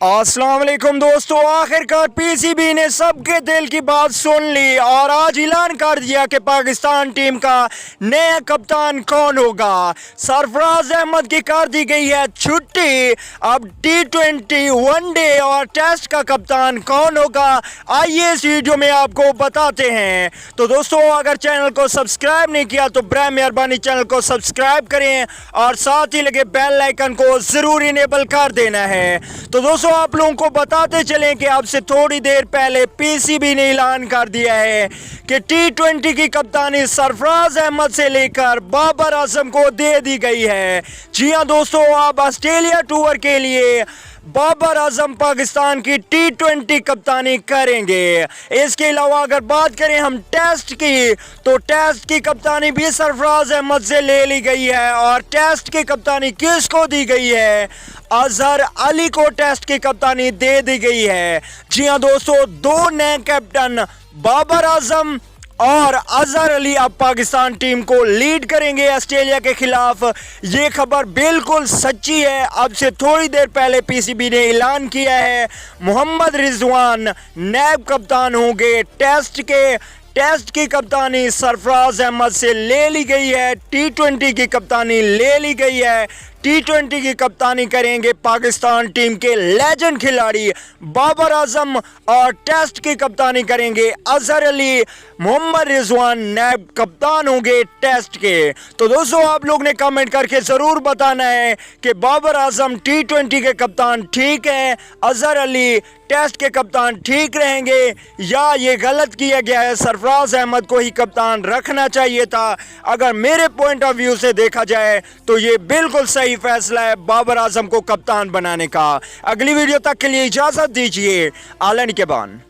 अस्सलाम वालेकुम दोस्तों, आखिरकार पीसीबी ने सबके दिल की बात सुन ली और आज ऐलान कर दिया कि पाकिस्तान टीम का नया कप्तान कौन होगा। सरफराज अहमद की कर दी गई है छुट्टी। अब T20 वनडे और टेस्ट का कप्तान कौन होगा, आइए इस वीडियो में आपको बताते हैं। तो दोस्तों, अगर चैनल को सब्सक्राइब नहीं किया तो बराए मेहरबानी चैनल को सब्सक्राइब करें और साथ ही लगे बेल आइकन को जरूर इनेबल कर देना है। तो दोस्तों, आप लोगों को बताते चलें कि आपसे थोड़ी देर पहले पीसीबी ने ऐलान कर दिया है कि T20 की कप्तानी सरफराज अहमद से लेकर बाबर आजम को दे दी गई है। जी हां दोस्तों, अब ऑस्ट्रेलिया टूर के लिए बाबर आजम पाकिस्तान की T20 कप्तानी करेंगे। इसके अलावा अगर बात करें हम टेस्ट की, तो टेस्ट की कप्तानी भी सरफराज अहमद से ले ली गई है और टेस्ट की कप्तानी किसको दी गई है? अजहर अली को टेस्ट की कप्तानी दे दी गई है। जी हां दोस्तों, दो नए कैप्टन बाबर आजम और अजहर अली अब पाकिस्तान टीम को लीड करेंगे ऑस्ट्रेलिया के खिलाफ। ये खबर बिल्कुल सच्ची है। अब से थोड़ी देर पहले पीसीबी ने ऐलान किया है मोहम्मद रिजवान नैब कप्तान होंगे टेस्ट के। टेस्ट की कप्तानी सरफराज अहमद से ले ली गई है, T20 की कप्तानी ले ली गई है। T20 की कप्तानी करेंगे पाकिस्तान टीम के लेजेंड खिलाड़ी बाबर आजम और टेस्ट की कप्तानी करेंगे अजहर अली। मोहम्मद रिजवान नैब कप्तान होंगे टेस्ट के। तो दोस्तों, आप लोग ने कमेंट करके ज़रूर बताना है कि बाबर आजम T20 के कप्तान ठीक है, अजहर अली टेस्ट के कप्तान ठीक रहेंगे, या ये गलत किया गया है, सरफराज अहमद को ही कप्तान रखना चाहिए था। अगर मेरे पॉइंट ऑफ व्यू से देखा जाए तो ये बिल्कुल सही फैसला है बाबर आजम को कप्तान बनाने का। अगली वीडियो तक के लिए इजाजत दीजिए। आलन के बान।